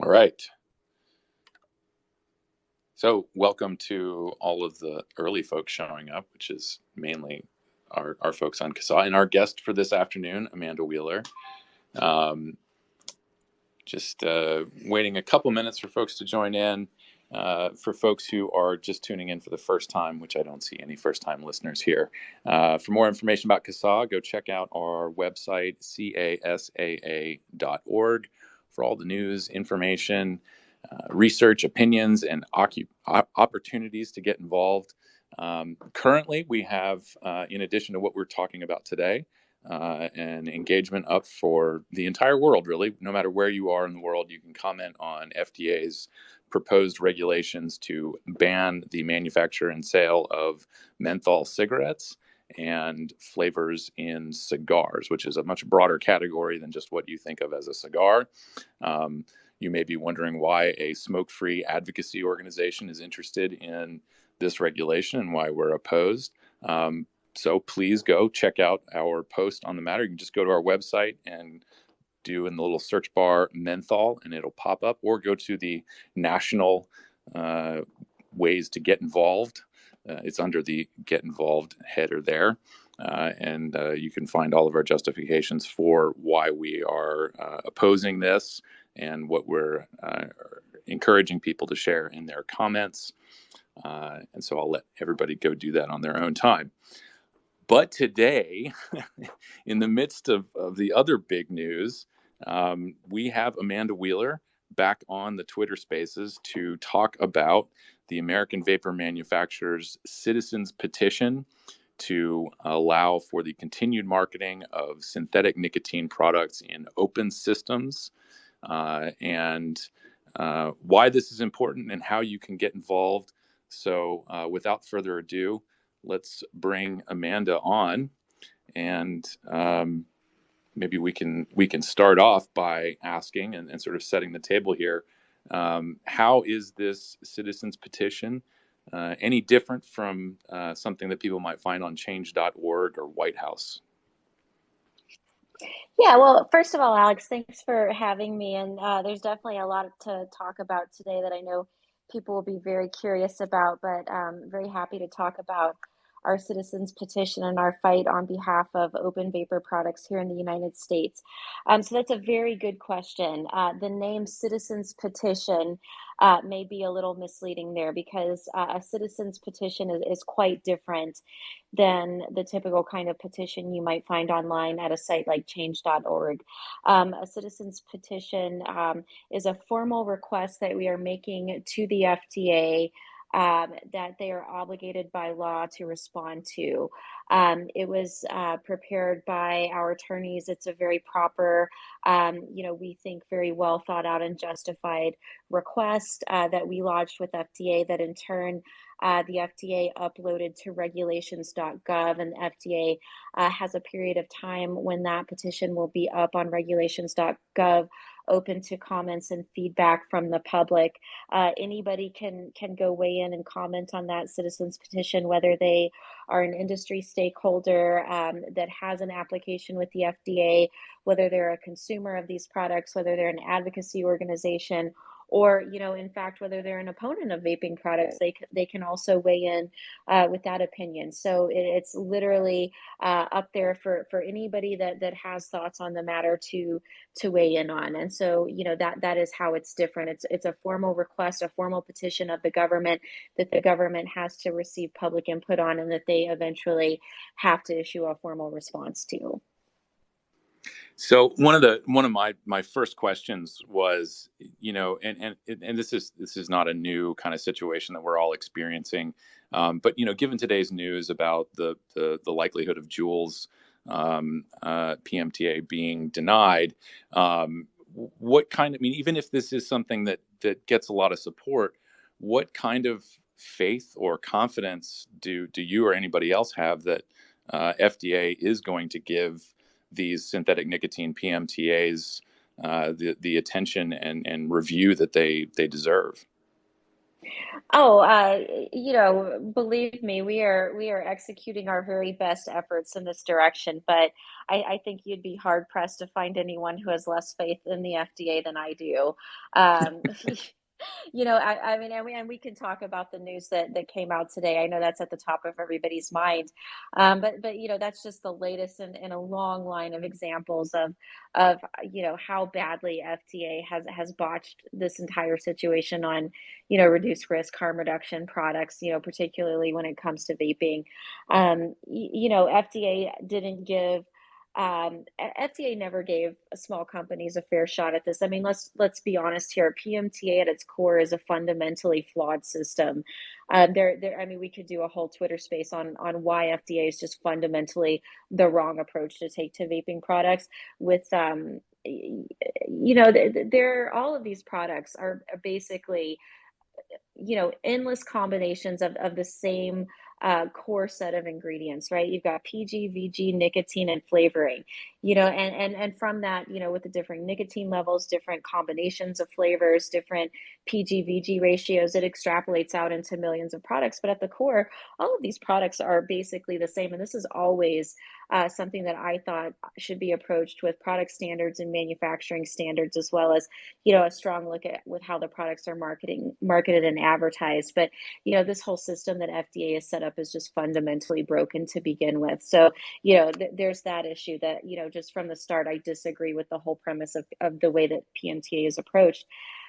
All right. So welcome to all of the early folks showing up, which is mainly our folks on CASA, and our guest for this afternoon, Amanda Wheeler. Just waiting a couple minutes for folks to join in. For folks who are just tuning in for the first time, which I don't see any first-time listeners here. For more information about CASA, go check out our website, casaa.org, for all the news, information, research, opinions, and opportunities to get involved. Currently, we have, in addition to what we're talking about today, and engagement up for the entire world, really. No matter where you are in the world, you can comment on FDA's proposed regulations to ban the manufacture and sale of menthol cigarettes and flavors in cigars, which is a much broader category than just what you think of as a cigar. You may be wondering why a smoke-free advocacy organization is interested in this regulation and why we're opposed. So please go check out our post on the matter. You can just go to our website and do in the little search bar menthol and it'll pop up, or go to the national ways to get involved. It's under the get involved header there. And you can find all of our justifications for why we are opposing this and what we're encouraging people to share in their comments. And so I'll let everybody go do that on their own time. But today, in the midst of the other big news, we have Amanda Wheeler back on the Twitter Spaces to talk about the American Vapor Manufacturers Citizens Petition to allow for the continued marketing of synthetic nicotine products in open systems, and why this is important and how you can get involved. So without further ado, let's bring Amanda on, and maybe we can start off by asking and sort of setting the table here. How is this citizens petition any different from something that people might find on change.org or White House? Yeah, well, first of all, Alex, thanks for having me. And there's definitely a lot to talk about today that I know people will be very curious about, but very happy to talk about our citizens petition and our fight on behalf of open vapor products here in the United States. So that's a very good question. The name citizens petition may be a little misleading there because a citizens petition is quite different than the typical kind of petition you might find online at a site like change.org. A citizens petition is a formal request that we are making to the FDA that they are obligated by law to respond to. It was prepared by our attorneys. It's a very proper, we think very well thought out and justified request that we lodged with FDA that in turn the FDA uploaded to regulations.gov, and the FDA has a period of time when that petition will be up on regulations.gov, open to comments and feedback from the public. Anybody can go weigh in and comment on that citizens petition, whether they are an industry stakeholder that has an application with the FDA, whether they're a consumer of these products, whether they're an advocacy organization, or in fact, whether they're an opponent of vaping products. They can also weigh in with that opinion. So it's literally up there for anybody that has thoughts on the matter to weigh in on. And so that is how it's different. It's a formal request, a formal petition of the government that the government has to receive public input on, and that they eventually have to issue a formal response to. So one of my first questions was, and this is not a new kind of situation that we're all experiencing, but given today's news about the likelihood of Juul's PMTA being denied, what kind of, even if this is something that gets a lot of support, what kind of faith or confidence do you or anybody else have that FDA is going to give these synthetic nicotine PMTAs the attention and review that they deserve? Oh, believe me, we are executing our very best efforts in this direction, but I think you'd be hard pressed to find anyone who has less faith in the FDA than I do. Um, I mean, and we can talk about the news that came out today. I know that's at the top of everybody's mind, but that's just the latest in a long line of examples of how badly FDA has botched this entire situation on reduced risk harm reduction products. Particularly when it comes to vaping. FDA didn't give. FDA never gave small companies a fair shot at this. I mean, let's be honest here. PMTA at its core is a fundamentally flawed system. I mean, we could do a whole Twitter space on why FDA is just fundamentally the wrong approach to take to vaping products. With they're all of these products are basically endless combinations of the same core set of ingredients, right? You've got PG, VG, nicotine, and flavoring, and from that, with the different nicotine levels, different combinations of flavors, different PG, VG ratios, it extrapolates out into millions of products. But at the core, all of these products are basically the same. And this is always something that I thought should be approached with product standards and manufacturing standards, as well as a strong look at with how the products are marketed and advertised. But this whole system that FDA has set up is just fundamentally broken to begin with. So there's that issue that just from the start I disagree with the whole premise of the way that PMTA is approached.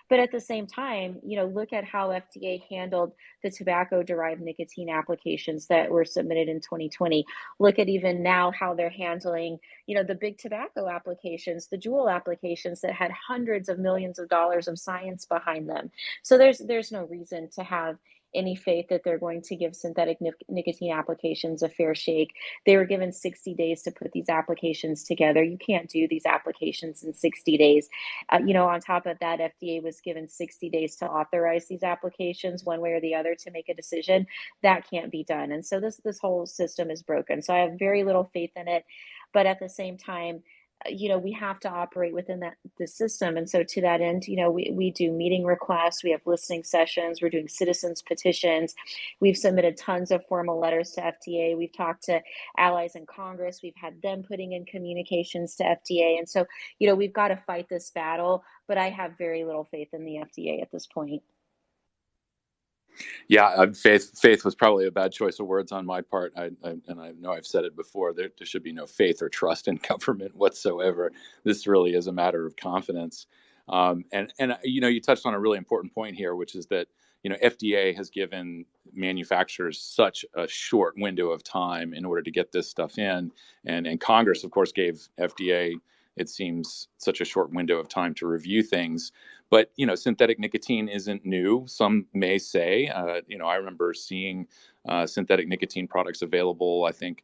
But at the same time, look at how FDA handled the tobacco derived nicotine applications that were submitted in 2020. Look at even now how they're handling, the big tobacco applications, the jewel applications that had hundreds of millions of dollars of science behind them. So there's no reason to have any faith that they're going to give synthetic nicotine applications a fair shake. They were given 60 days to put these applications together. You can't do these applications in 60 days. On top of that, FDA was given 60 days to authorize these applications one way or the other to make a decision. That can't be done. And so this whole system is broken. So I have very little faith in it. But at the same time, we have to operate within the system. And so to that end, we do meeting requests, we have listening sessions, we're doing citizens petitions, we've submitted tons of formal letters to FDA, we've talked to allies in Congress, we've had them putting in communications to FDA. And so, we've got to fight this battle, but I have very little faith in the FDA at this point. Yeah, faith was probably a bad choice of words on my part. And I know I've said it before. There should be no faith or trust in government whatsoever. This really is a matter of confidence. And you touched on a really important point here, which is that FDA has given manufacturers such a short window of time in order to get this stuff in, and Congress, of course, gave FDA, it seems, such a short window of time to review things. But synthetic nicotine isn't new. Some may say. I remember seeing synthetic nicotine products available. I think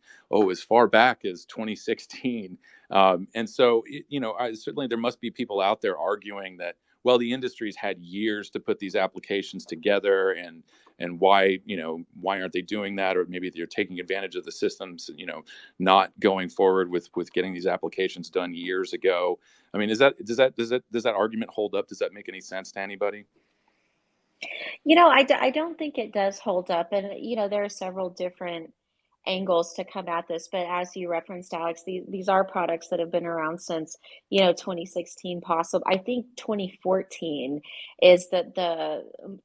as far back as 2016. And so certainly there must be people out there arguing that, well, the industry's had years to put these applications together, and why aren't they doing that? Or maybe they're taking advantage of the systems, not going forward with getting these applications done years ago. I mean, does that argument hold up? Does that make any sense to anybody? I don't think it does hold up. And, there are several different angles to come at this. But as you referenced, Alex, these are products that have been around since, 2016, possible. I think 2014 is to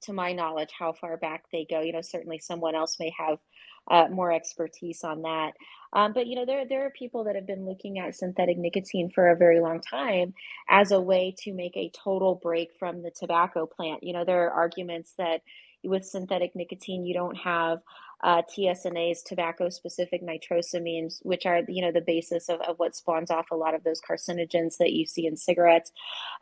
my knowledge, how far back they go. Certainly someone else may have more expertise on that. But, there are people that have been looking at synthetic nicotine for a very long time as a way to make a total break from the tobacco plant. There are arguments that with synthetic nicotine, you don't have TSNAs, tobacco-specific nitrosamines, which are the basis of what spawns off a lot of those carcinogens that you see in cigarettes.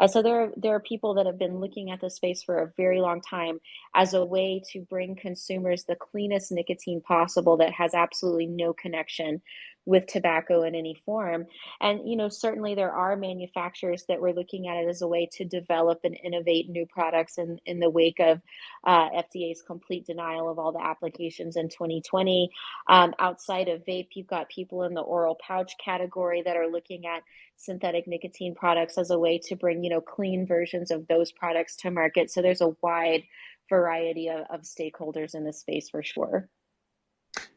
So there are people that have been looking at this space for a very long time as a way to bring consumers the cleanest nicotine possible that has absolutely no connection with tobacco in any form. And certainly there are manufacturers that were looking at it as a way to develop and innovate new products in the wake of FDA's complete denial of all the applications in 2020. Outside of vape, you've got people in the oral pouch category that are looking at synthetic nicotine products as a way to bring clean versions of those products to market. So there's a wide variety of stakeholders in this space for sure.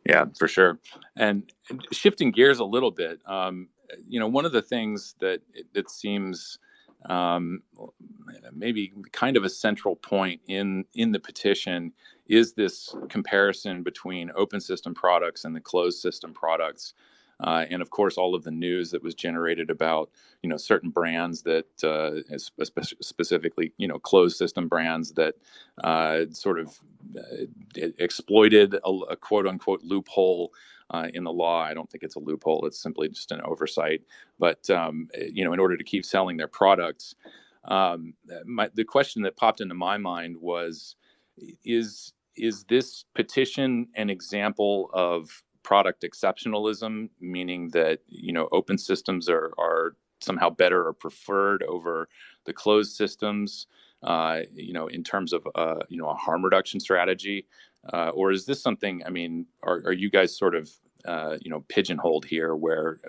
Yeah, for sure. And shifting gears a little bit, one of the things that seems um, maybe kind of a central point in the petition is this comparison between open system products and the closed system products. And of course, all of the news that was generated about, certain brands that, specifically, closed system brands that sort of exploited a quote unquote loophole in the law. I don't think it's a loophole; it's simply just an oversight. But in order to keep selling their products, the question that popped into my mind was, is this petition an example of product exceptionalism, meaning that open systems are somehow better or preferred over the closed systems, in terms of a harm reduction strategy, or is this something? I mean, are you guys sort of pigeonholed here, where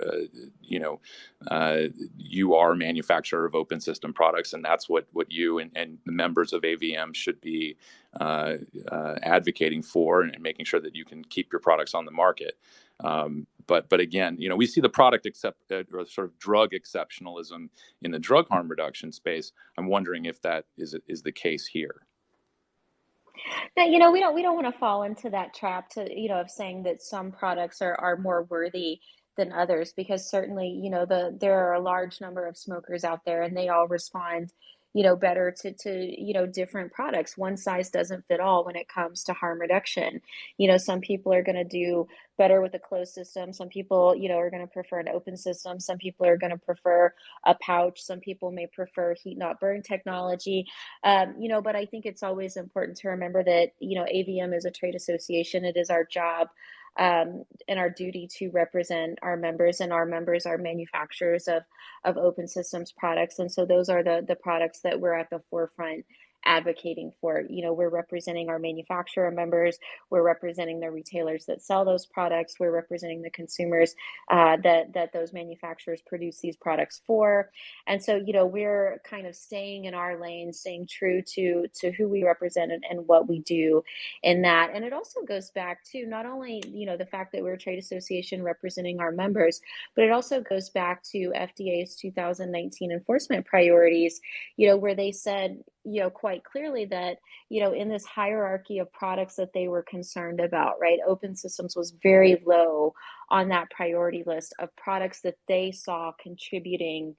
you are a manufacturer of open system products, and that's what you and the members of AVM should be advocating for, and making sure that you can keep your products on the market. But again, we see the product or sort of drug exceptionalism in the drug harm reduction space. I'm wondering if that is the case here. Now, we don't want to fall into that trap of saying that some products are more worthy than others, because certainly, there are a large number of smokers out there and they all respond, better to different products. One size doesn't fit all when it comes to harm reduction. Some people are going to do better with a closed system. Some people, are going to prefer an open system. Some people are going to prefer a pouch. Some people may prefer heat not burn technology. But I think it's always important to remember that, AVM is a trade association. It is our job, and our duty to represent our members, and our members are manufacturers of open systems products. And so those are the products that we're at the forefront advocating for. We're representing our manufacturer members, we're representing the retailers that sell those products, we're representing the consumers that those manufacturers produce these products for. And so, we're kind of staying in our lane, staying true to who we represent, and what we do in that. And it also goes back to not only, the fact that we're a trade association representing our members, but it also goes back to FDA's 2019 enforcement priorities, where they said, quite clearly that, in this hierarchy of products that they were concerned about, right? Open systems was very low on that priority list of products that they saw contributing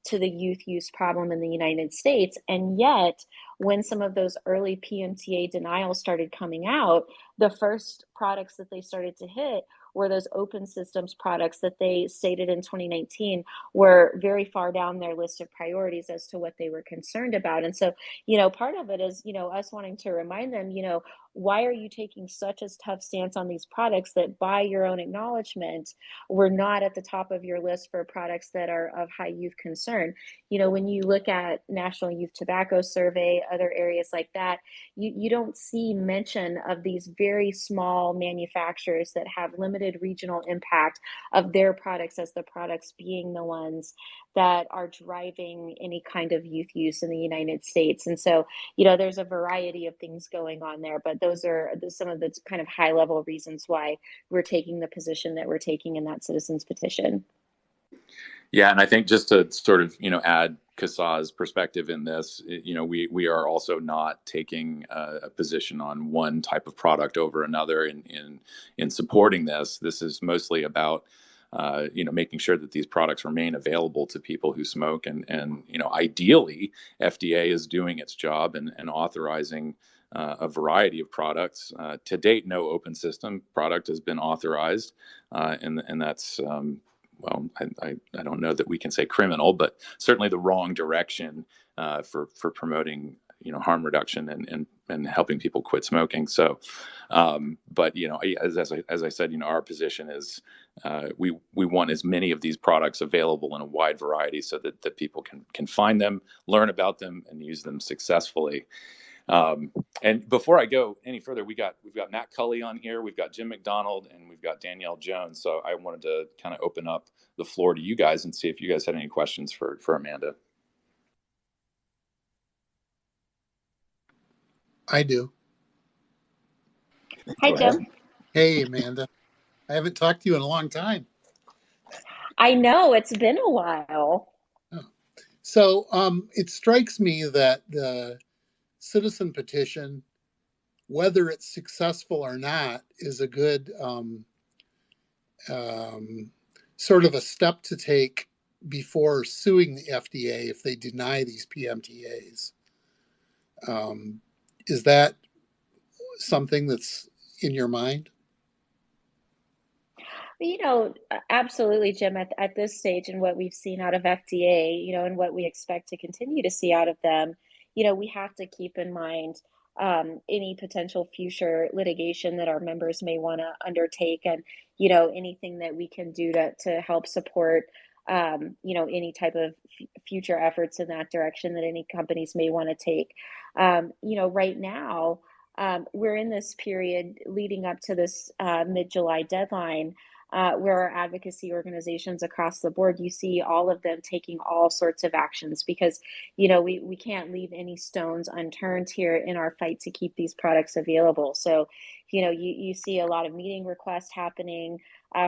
to the youth use problem in the United States. And yet, when some of those early PMTA denials started coming out, the first products that they started to hit were those open systems products that they stated in 2019 were very far down their list of priorities as to what they were concerned about. And so, part of it is, us wanting to remind them, why are you taking such a tough stance on these products that, by your own acknowledgement, were not at the top of your list for products that are of high youth concern? When you look at National Youth Tobacco Survey, other areas like that, you don't see mention of these very small manufacturers that have limited regional impact of their products as the products being the ones that are driving any kind of youth use in the United States. And so, there's a variety of things going on there, but those are some of the kind of high level reasons why we're taking the position that we're taking in that citizens petition. Yeah, and I think, just to sort of add Kasa's perspective in this, we are also not taking a position on one type of product over another in supporting this. This is mostly about making sure that these products remain available to people who smoke, and ideally, FDA is doing its job and authorizing a variety of products. To date, no open system product has been authorized, and that's well, I don't know that we can say criminal, but certainly the wrong direction for promoting harm reduction and helping people quit smoking. So, but as I said, our position is we want as many of these products available in a wide variety, so that people can find them, learn about them, and use them successfully. And before I go any further, we've got Matt Cully on here, we've got Jim McDonald, and we've got Danielle Jones. So I wanted to kind of open up the floor to you guys and see if you guys had any questions for Amanda. I do. Hi, Go ahead. Jim. Hey, Amanda. I haven't talked to you in a long time. I know it's been a while. Oh. So it strikes me that the citizen petition, whether it's successful or not, is a good um, sort of a step to take before suing the FDA if they deny these PMTAs. Um, is that something that's in your mind? Absolutely, Jim, at this stage and what we've seen out of FDA, and what we expect to continue to see out of them, we have to keep in mind any potential future litigation that our members may want to undertake and, anything that we can do to help support, any type of future efforts in that direction that any companies may want to take. Right now, we're in this period leading up to this mid-July deadline where our advocacy organizations across the board, you see all of them taking all sorts of actions because, we can't leave any stones unturned here in our fight to keep these products available. So, you see a lot of meeting requests happening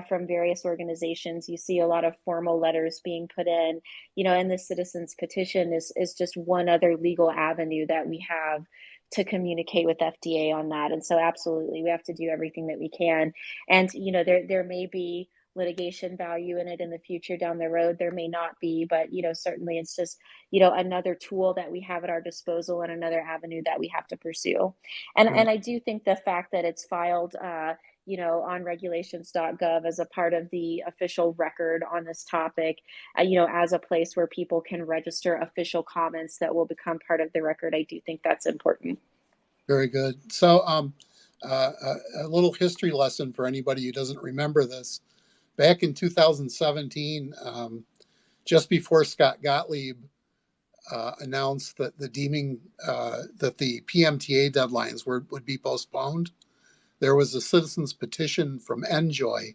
from various organizations. You see a lot of formal letters being put in, and the citizens petition is just one other legal avenue that we have to communicate with FDA on that. And so absolutely, we have to do everything that we can. And there may be litigation value in it in the future down the road. There may not be, but certainly it's just another tool that we have at our disposal and another avenue that we have to pursue. And Right. I do think the fact that it's filed on regulations.gov as a part of the official record on this topic, as a place where people can register official comments that will become part of the record. I do think that's important. Very good. So, a little history lesson for anybody who doesn't remember this. Back in 2017, just before Scott Gottlieb announced that the deeming that the PMTA deadlines would be postponed, there was a citizens petition from Enjoy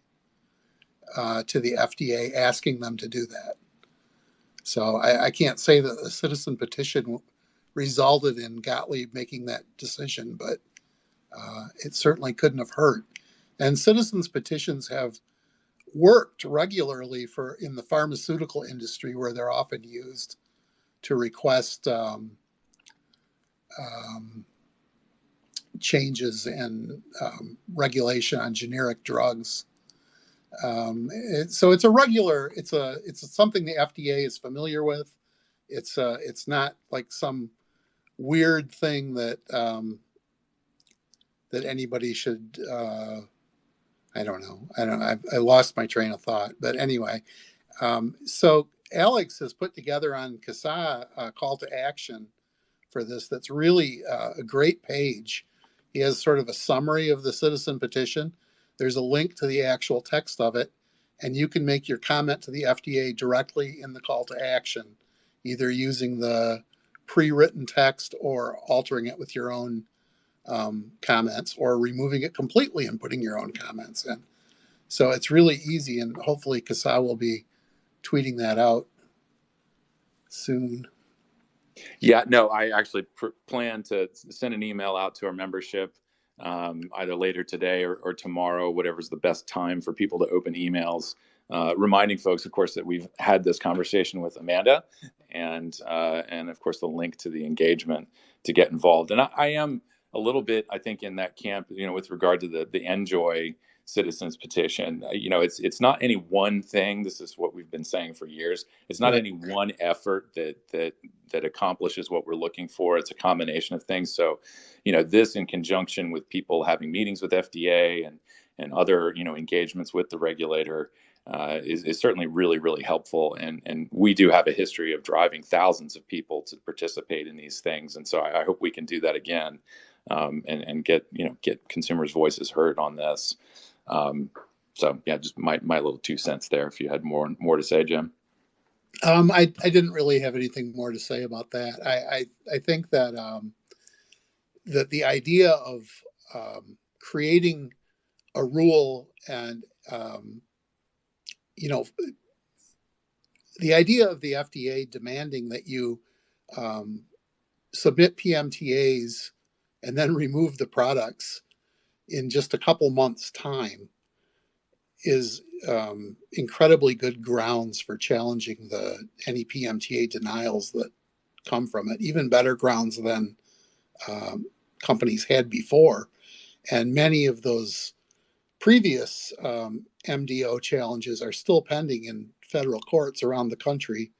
to the FDA asking them to do that. So I can't say that the citizen petition resulted in Gottlieb making that decision, but it certainly couldn't have hurt. And citizens petitions have worked regularly for in the pharmaceutical industry where they're often used to request um, changes in regulation on generic drugs. So it's a regular, it's something the FDA is familiar with. It's not like some weird thing that anybody should. I don't know. I lost my train of thought. But anyway, so Alex has put together on CASA a call to action for this. That's really a great page. He has sort of a summary of the citizen petition. There's a link to the actual text of it, and you can make your comment to the FDA directly in the call to action, either using the pre-written text or altering it with your own comments, or removing it completely and putting your own comments in. So it's really easy, and hopefully CASA will be tweeting that out soon. Yeah, no, I actually plan to send an email out to our membership either later today or tomorrow, whatever's the best time for people to open emails. Reminding folks, of course, that we've had this conversation with Amanda, and of course the link to the engagement to get involved. And I am a little bit, I think, in that camp, with regard to the Enjoy citizens petition. It's not any one thing. This is what we've been saying for years. It's not Right. any one effort that accomplishes what we're looking for. It's a combination of things. So, this in conjunction with people having meetings with FDA and other engagements with the regulator is certainly really, really helpful. And we do have a history of driving thousands of people to participate in these things. And so I hope we can do that again, and get consumers' voices heard on this. So yeah, just my little 2 cents there. If you had more to say, Jim. I didn't really have anything more to say about that. I think that the idea of creating a rule and you know the idea of the FDA demanding that you um, submit PMTAs and then remove the products in just a couple months' time is incredibly good grounds for challenging any PMTA denials that come from it. Even better grounds than um, companies had before. And many of those previous MDO challenges are still pending in federal courts around the country.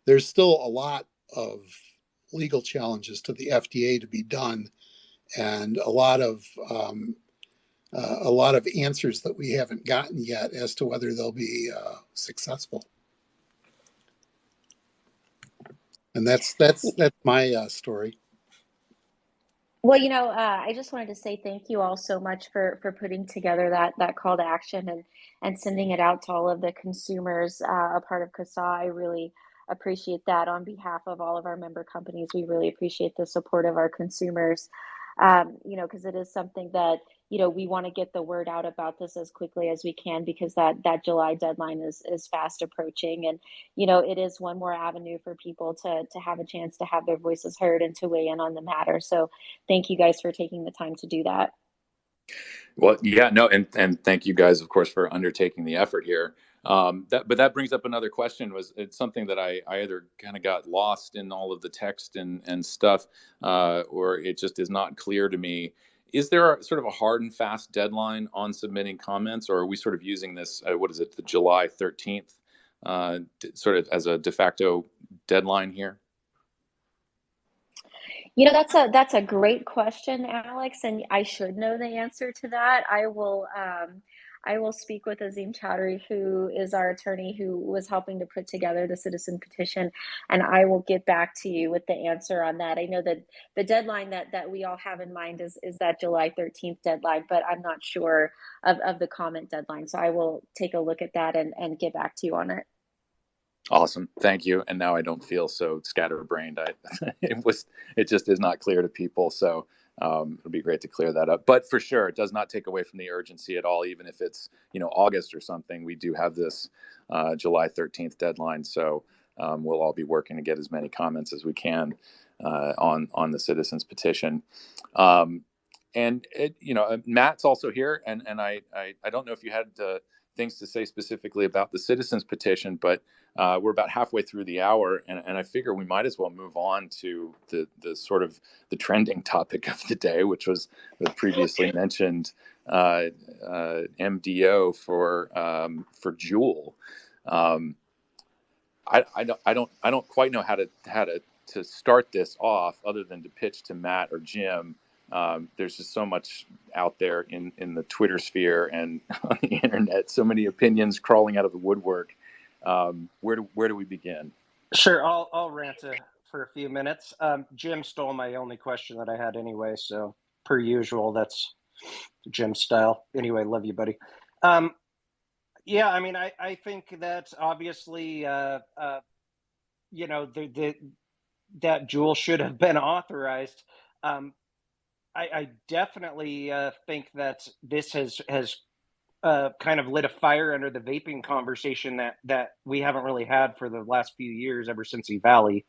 There's still a lot of legal challenges to the FDA to be done, and a lot of answers that we haven't gotten yet as to whether they'll be successful. And that's my story. Well, I just wanted to say thank you all so much for putting together that call to action and sending it out to all of the consumers, a part of CASA. I really appreciate that on behalf of all of our member companies. We really appreciate the support of our consumers, because it is something that, we want to get the word out about this as quickly as we can, because that July deadline is fast approaching. And, it is one more avenue for people to have a chance to have their voices heard and to weigh in on the matter. So thank you guys for taking the time to do that. Well, yeah, no, and thank you guys, of course, for undertaking the effort here. But that brings up another question. Was it's something that I either kind of got lost in all of the text and stuff, or it just is not clear to me. Is there sort of a hard and fast deadline on submitting comments, or are we sort of using this? What is it, the July 13th, sort of as a de facto deadline here? That's a great question, Alex, and I should know the answer to that. I will speak with Azim Chowdhury, who is our attorney who was helping to put together the citizen petition, and I will get back to you with the answer on that. I know that the deadline that we all have in mind is that July 13th deadline, but I'm not sure of the comment deadline. So I will take a look at that and get back to you on it. Awesome. Thank you. And now I don't feel so scatterbrained. It just is not clear to people. So it'll be great to clear that up. But for sure, it does not take away from the urgency at all. Even if it's, August or something, we do have this July 13th deadline. So we'll all be working to get as many comments as we can on the citizens petition. And Matt's also here, and I don't know if you had things to say specifically about the citizens petition, but we're about halfway through the hour, and I figure we might as well move on to the sort of the trending topic of the day, which was the previously mentioned MDO for Juul. I don't quite know how to start this off other than to pitch to Matt or Jim. There's just so much out there in the Twitter sphere and on the internet, so many opinions crawling out of the woodwork. Where do we begin? Sure, I'll rant for a few minutes. Jim stole my only question that I had anyway, so per usual, that's Jim style. Anyway, love you, buddy. Yeah, I mean, I think that obviously, that Juul should have been authorized. I definitely think that this has kind of lit a fire under the vaping conversation that we haven't really had for the last few years, ever since E-Valley.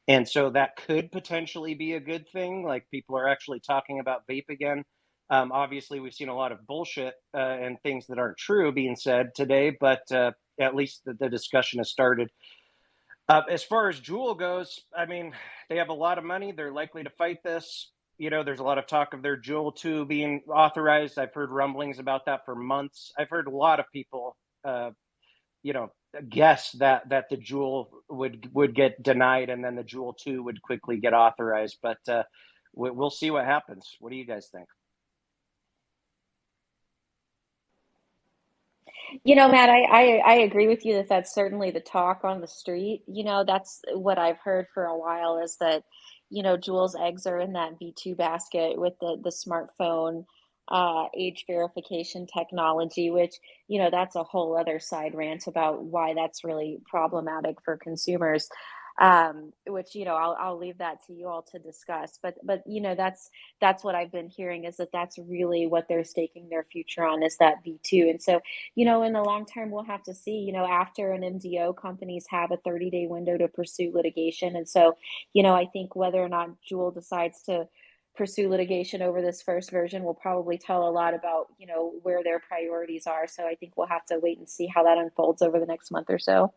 And so that could potentially be a good thing. Like, people are actually talking about vape again. Obviously, we've seen a lot of bullshit and things that aren't true being said today, but at least the discussion has started. As far as Juul goes, I mean, they have a lot of money. They're likely to fight this. There's a lot of talk of their Juul 2 being authorized. I've heard rumblings about that for months. I've heard a lot of people, you know, guess that the Juul would get denied, and then the Juul 2 would quickly get authorized. But we'll see what happens. What do you guys think? Matt, I agree with you that that's certainly the talk on the street. That's what I've heard for a while, is that, Juul's eggs are in that V2 basket with the smartphone age verification technology, which, that's a whole other side rant about why that's really problematic for consumers. Which, I'll leave that to you all to discuss. But that's what I've been hearing, is that that's really what they're staking their future on, is that V2. And so, in the long term, we'll have to see. After an MDO, companies have a 30-day window to pursue litigation. And so, I think whether or not Juul decides to pursue litigation over this first version will probably tell a lot about, where their priorities are. So I think we'll have to wait and see how that unfolds over the next month or so.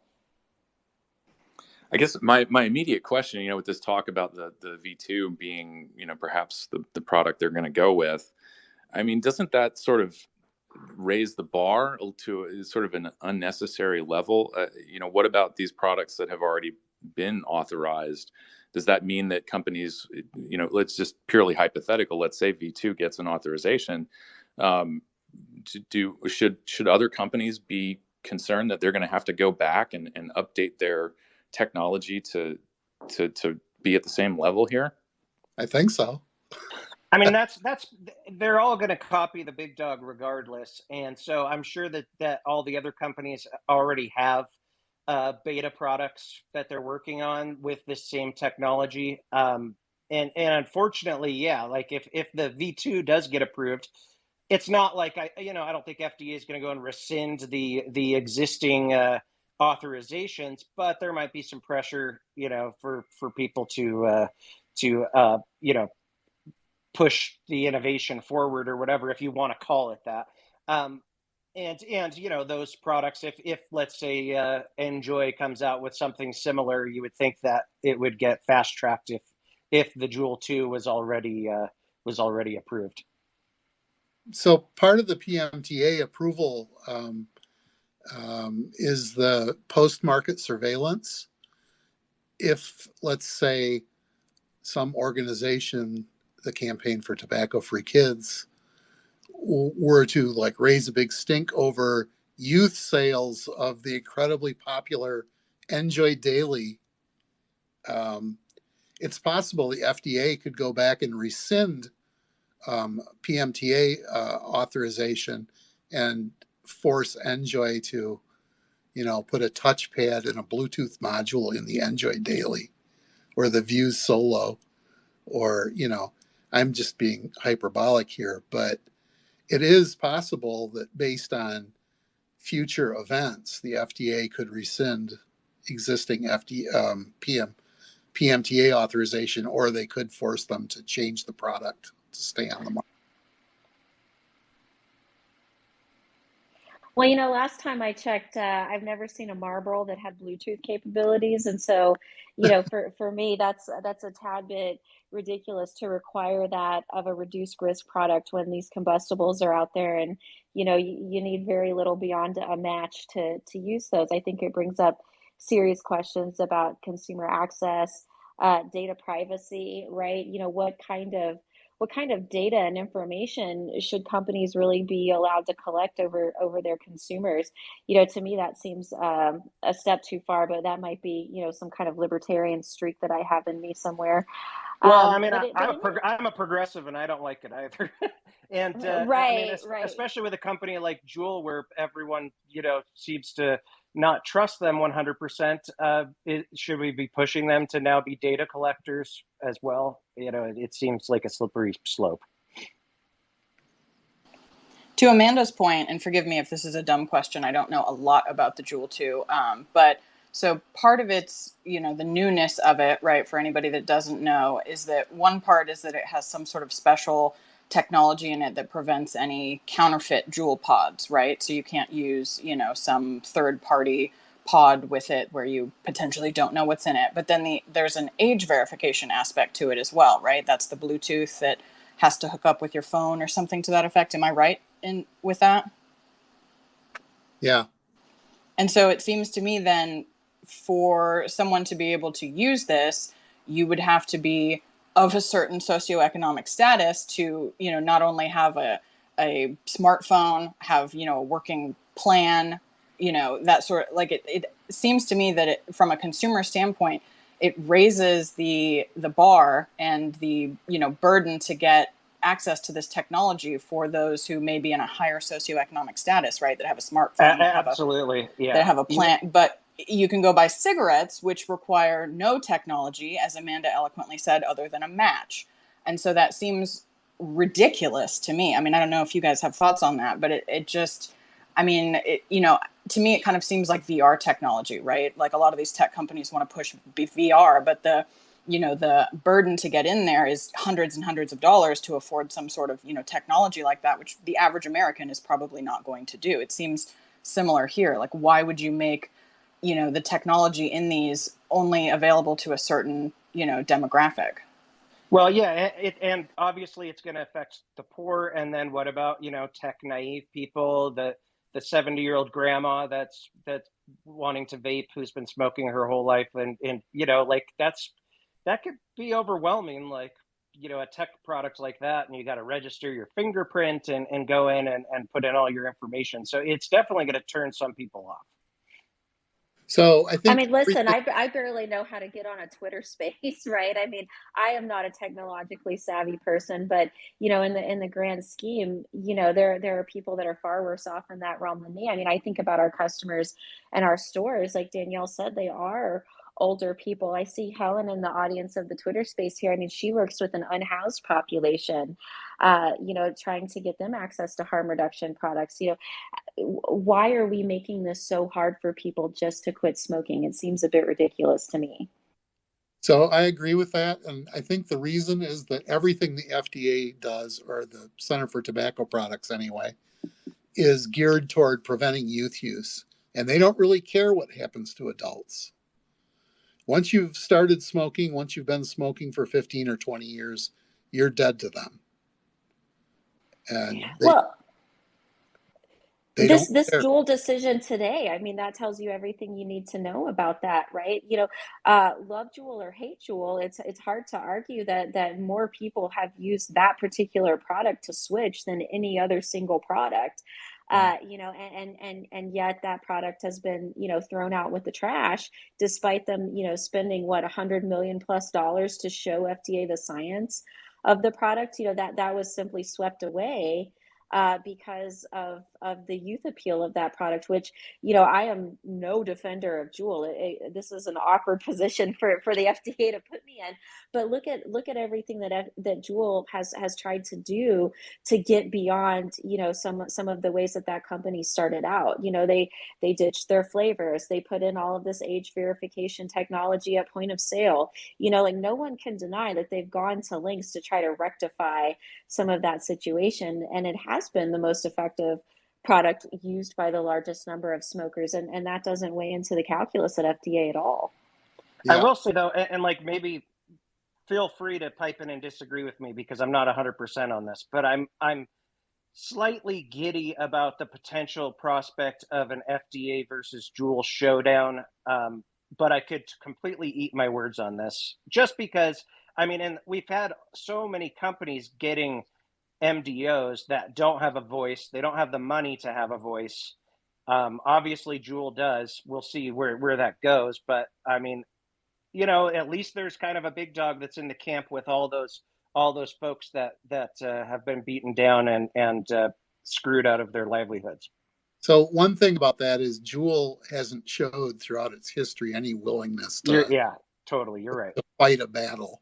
I guess my immediate question, with this talk about the V2 being, perhaps the product they're going to go with, I mean, doesn't that sort of raise the bar to sort of an unnecessary level? What about these products that have already been authorized? Does that mean that companies, let's just purely hypothetical, let's say V2 gets an authorization, should other companies be concerned that they're going to have to go back and update their technology to be at the same level here? I think so. I mean, that's they're all going to copy the big dog regardless, and so I'm sure that all the other companies already have beta products that they're working on with this same technology. And unfortunately, yeah, like if the V2 does get approved, it's not like I don't think FDA is going to go and rescind the existing authorizations, but there might be some pressure, for people to push the innovation forward or whatever, if you want to call it that. And those products, if let's say Enjoy comes out with something similar, you would think that it would get fast tracked if the Juul 2 was already approved. So part of the PMTA approval is the post-market surveillance. If, let's say, some organization, the Campaign for Tobacco-Free Kids, were to raise a big stink over youth sales of the incredibly popular Enjoy Daily, it's possible the FDA could go back and rescind PMTA authorization and force Enjoy to, put a touchpad and a Bluetooth module in the Enjoy Daily or the Views Solo, or, I'm just being hyperbolic here, but it is possible that based on future events, the FDA could rescind existing PMTA authorization, or they could force them to change the product to stay on the market. Well, last time I checked, I've never seen a Marlboro that had Bluetooth capabilities, and so, for me, that's a tad bit ridiculous to require that of a reduced risk product when these combustibles are out there, and you need very little beyond a match to use those. I think it brings up serious questions about consumer access, data privacy, right? What kind of data and information should companies really be allowed to collect over their consumers? To me, that seems a step too far, but that might be, some kind of libertarian streak that I have in me somewhere. Well, I mean, But I'm a progressive, and I don't like it either. And I mean, right, right. especially with a company like Juul, where everyone seems to not trust them 100%. Should we be pushing them to now be data collectors as well? It seems like a slippery slope. To Amanda's point, and forgive me if this is a dumb question, I don't know a lot about the Juul 2, but so part of it's, the newness of it, right, for anybody that doesn't know, is that one part is that it has some sort of special technology in it that prevents any counterfeit Juul pods, right? So you can't use, some third-party pod with it where you potentially don't know what's in it. But then there's an age verification aspect to it as well, right? That's the Bluetooth that has to hook up with your phone or something to that effect. Am I right with that? Yeah. And so it seems to me then, for someone to be able to use this, you would have to be of a certain socioeconomic status to, not only have a smartphone, have, a working plan, that sort of, it seems to me that from a consumer standpoint, it raises the bar and the, burden to get access to this technology for those who may be in a higher socioeconomic status, right? That have a smartphone, Absolutely, yeah. That have a plan, but you can go buy cigarettes, which require no technology, as Amanda eloquently said, other than a match. And so that seems ridiculous to me. I mean, I don't know if you guys have thoughts on that, but it just, I mean, to me, it kind of seems like VR technology, right? Like a lot of these tech companies want to push VR, but the the burden to get in there is hundreds and hundreds of dollars to afford some sort of, technology like that, which the average American is probably not going to do. It seems similar here. Like, why would you make, the technology in these only available to a certain, demographic? Well, yeah, and obviously it's going to affect the poor. And then what about, tech naive people, the 70-year-old grandma that's wanting to vape, who's been smoking her whole life, and like that could be overwhelming. Like, a tech product like that, and you got to register your fingerprint and go in and put in all your information. So it's definitely going to turn some people off. So I I think mean, listen, everything, I barely know how to get on a Twitter space, right? I mean, I am not a technologically savvy person, but in the grand scheme, there are people that are far worse off in that realm than me. I mean, I think about our customers and our stores, like Danielle said, they are older people. I see Helen in the audience of the Twitter space here. I mean, she works with an unhoused population, trying to get them access to harm reduction products. Why are we making this so hard for people just to quit smoking? It seems a bit ridiculous to me. so I agree with that. And I think the reason is that everything the FDA does, or the Center for Tobacco Products anyway, is geared toward preventing youth use. And they don't really care what happens to adults. Once you've started smoking, once you've been smoking for 15 or 20 years, you're dead to them. And Well, they this don't this care. Juul decision today, I mean, that tells you everything you need to know about that, right? Love Juul or hate Juul, it's hard to argue that more people have used that particular product to switch than any other single product. Right. And yet that product has been, thrown out with the trash, despite them, spending what, $100 million+ to show FDA the science of the product. That was simply swept away because of the youth appeal of that product, which I am no defender of Juul. This is an awkward position for the FDA to put me in. But look at everything that Juul has tried to do to get beyond some of the ways that company started out. They ditched their flavors. They put in all of this age verification technology at point of sale. Like, no one can deny that they've gone to lengths to try to rectify some of that situation, and it has been the most effective product used by the largest number of smokers, and that doesn't weigh into the calculus at FDA at all. I Yeah. will say though, and like maybe feel free to pipe in and disagree with me because I'm not 100% on this, but I'm slightly giddy about the potential prospect of an FDA versus Juul showdown. But I could completely eat my words on this just because, I mean, and we've had so many companies getting MDOs that don't have a voice. They don't have the money to have a voice. Obviously, Juul does. We'll see where that goes. But I mean, at least there's kind of a big dog that's in the camp with all those folks that have been beaten down and screwed out of their livelihoods. So one thing about that is Juul hasn't showed throughout its history any willingness Yeah, totally. You're right. to fight a battle.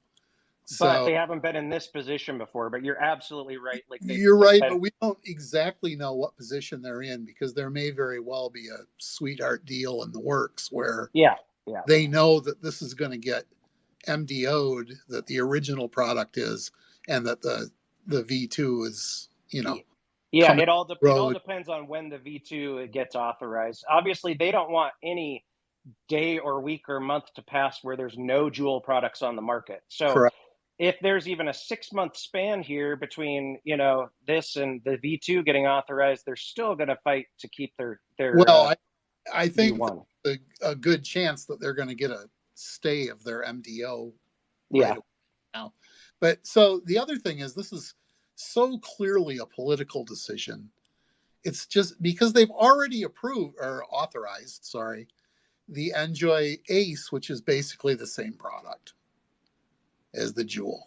But So they haven't been in this position before. But you're absolutely right. Like you're they've right, been. but we don't exactly know what position they're in, because there may very well be a sweetheart deal in the works where Yeah, yeah, they know that this is going to get MDO'd, that the original product is, and that the V2 is, yeah. coming It all road. depends on when the V2 gets authorized. Obviously, they don't want any day or week or month to pass where there's no Juul products on the market. So Correct. if there's even a 6-month span here between this and the V2 getting authorized, they're still going to fight to keep Well, their I think V1. there's a good chance that they're going to get a stay of their MDO right Yeah, away now. But so the other thing is, this is so clearly a political decision. It's just because they've already approved or authorized, sorry, the Enjoy Ace, which is basically the same product as the Juul.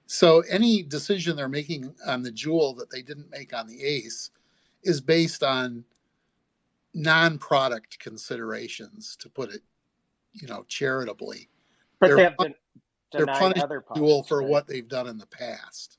So any decision they're making on the Juul that they didn't make on the Ace is based on non-product considerations, to put it, charitably. but They're they have they're denied punishing other Juul products, for right? what they've done in the past.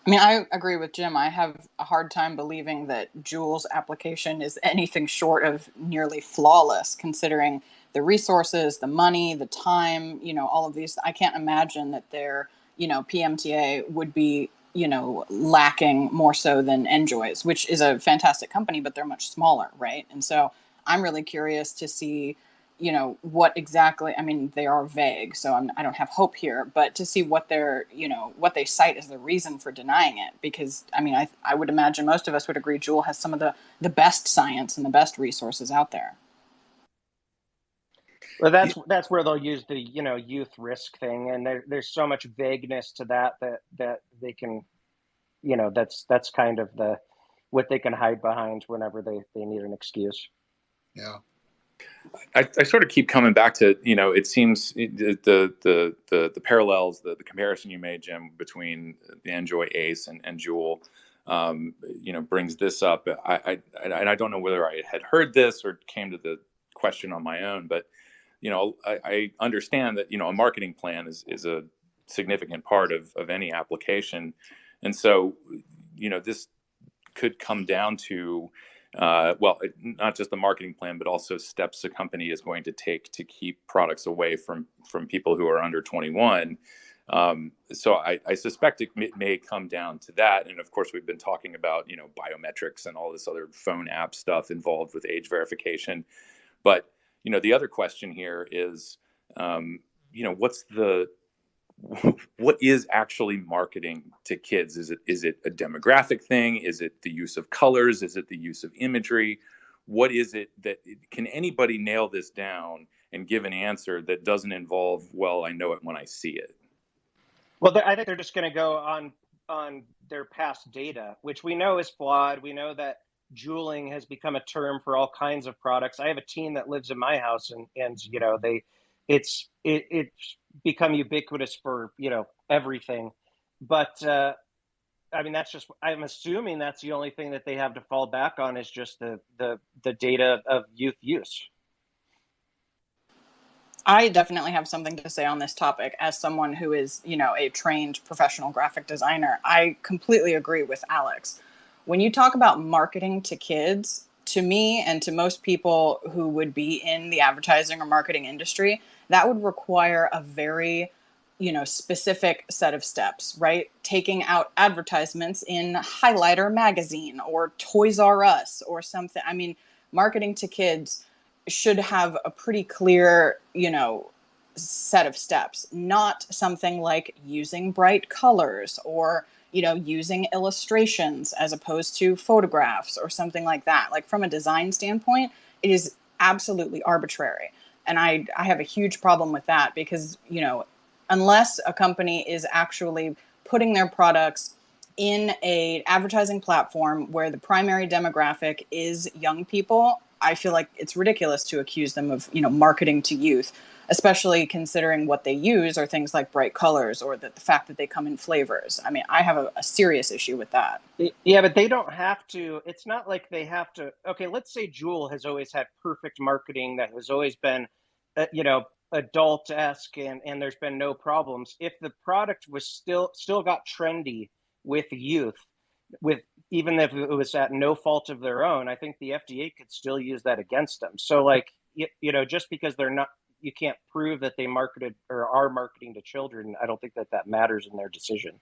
I mean, I agree with Jim. I have a hard time believing that Juul's application is anything short of nearly flawless, considering the resources, the money, the time, all of these. I can't imagine that their, PMTA would be, lacking more so than Enjoy's, which is a fantastic company, but they're much smaller, right? And so I'm really curious to see, what exactly, I mean, they are vague, so I don't have hope here, but to see what they're, what they cite as the reason for denying it. Because, I mean, I would imagine most of us would agree Juul has some of the best science and the best resources out there. Well, that's where they'll use the youth risk thing, and there's so much vagueness to that they can, that's kind of what they can hide behind whenever they need an excuse. Yeah. I sort of keep coming back to, it seems the parallels, the comparison you made, Jim, between the Enjoy Ace and Juul, brings this up. I don't know whether I had heard this or came to the question on my own, but I understand that a marketing plan is a significant part of any application, and so this could come down to not just the marketing plan, but also steps a company is going to take to keep products away from people who are under 21. So I suspect it may come down to that. And of course, we've been talking about biometrics and all this other phone app stuff involved with age verification. But the other question here is, what is actually marketing to kids? Is it a demographic thing? Is it the use of colors? Is it the use of imagery? What is it can anybody nail this down and give an answer that doesn't involve, well, I know it when I see it? Well, I think they're just going to go on their past data, which we know is flawed. We know that juuling has become a term for all kinds of products. I have a teen that lives in my house, and it's become ubiquitous for everything. But I mean, I'm assuming that's the only thing that they have to fall back on is just the data of youth use. I definitely have something to say on this topic as someone who is, a trained professional graphic designer. I completely agree with Alex. When you talk about marketing to kids, to me and to most people who would be in the advertising or marketing industry, that would require a very, specific set of steps, right? Taking out advertisements in Highlighter magazine or Toys R Us or something. I mean, marketing to kids should have a pretty clear, set of steps, not something like using bright colors or, using illustrations as opposed to photographs or something like that. Like from a design standpoint, it is absolutely arbitrary. And I have a huge problem with that because, unless a company is actually putting their products in a advertising platform where the primary demographic is young people, I feel like it's ridiculous to accuse them of, marketing to youth, especially considering what they use are things like bright colors or the fact that they come in flavors. I mean, I have a serious issue with that. Yeah, but they don't have to. It's not like they have to. Okay, let's say Juul has always had perfect marketing that has always been, adult-esque, and there's been no problems. If the product was still got trendy with youth, with even if it was at no fault of their own, I think the FDA could still use that against them. So like, just because they're not, you can't prove that they marketed or are marketing to children, I don't think that matters in their decision.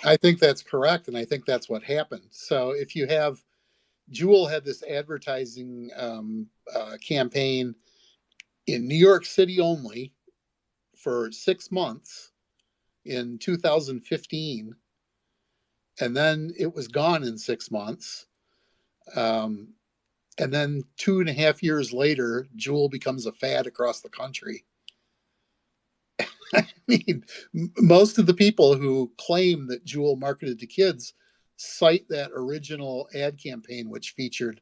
I think that's correct, and I think that's what happened. So if you have Juul had this advertising campaign in New York City only for 6 months in 2015, and then it was gone in 6 months. And then 2.5 years later, Juul becomes a fad across the country. I mean, most of the people who claim that Juul marketed to kids cite that original ad campaign, which featured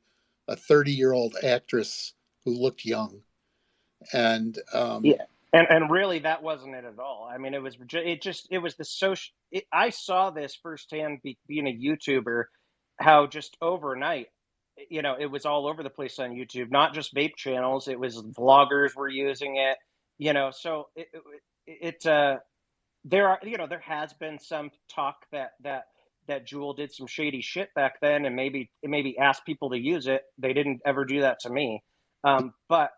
a 30-year-old actress who looked young. And Yeah, and really that wasn't it at all. I mean, it was the social. I saw this firsthand being a YouTuber, how just overnight, it was all over the place on YouTube. Not just vape channels; it was vloggers were using it. So there has been some talk that Juul did some shady shit back then, and maybe asked people to use it. They didn't ever do that to me, but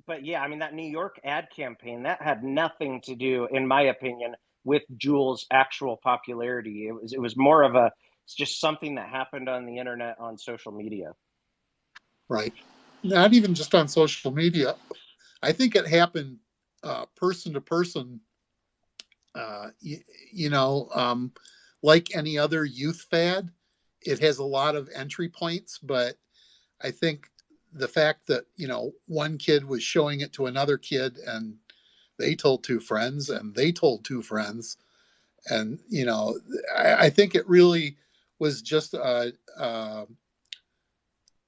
but yeah, I mean, that New York ad campaign, that had nothing to do, in my opinion, with Juul's actual popularity. It was more of it's just something that happened on the internet, on social media. Right. Not even just on social media. I think it happened person to person, uh, you, you know, like any other youth fad. It has a lot of entry points, but I think the fact that, one kid was showing it to another kid and they told two friends and they told two friends. And, I think it really was just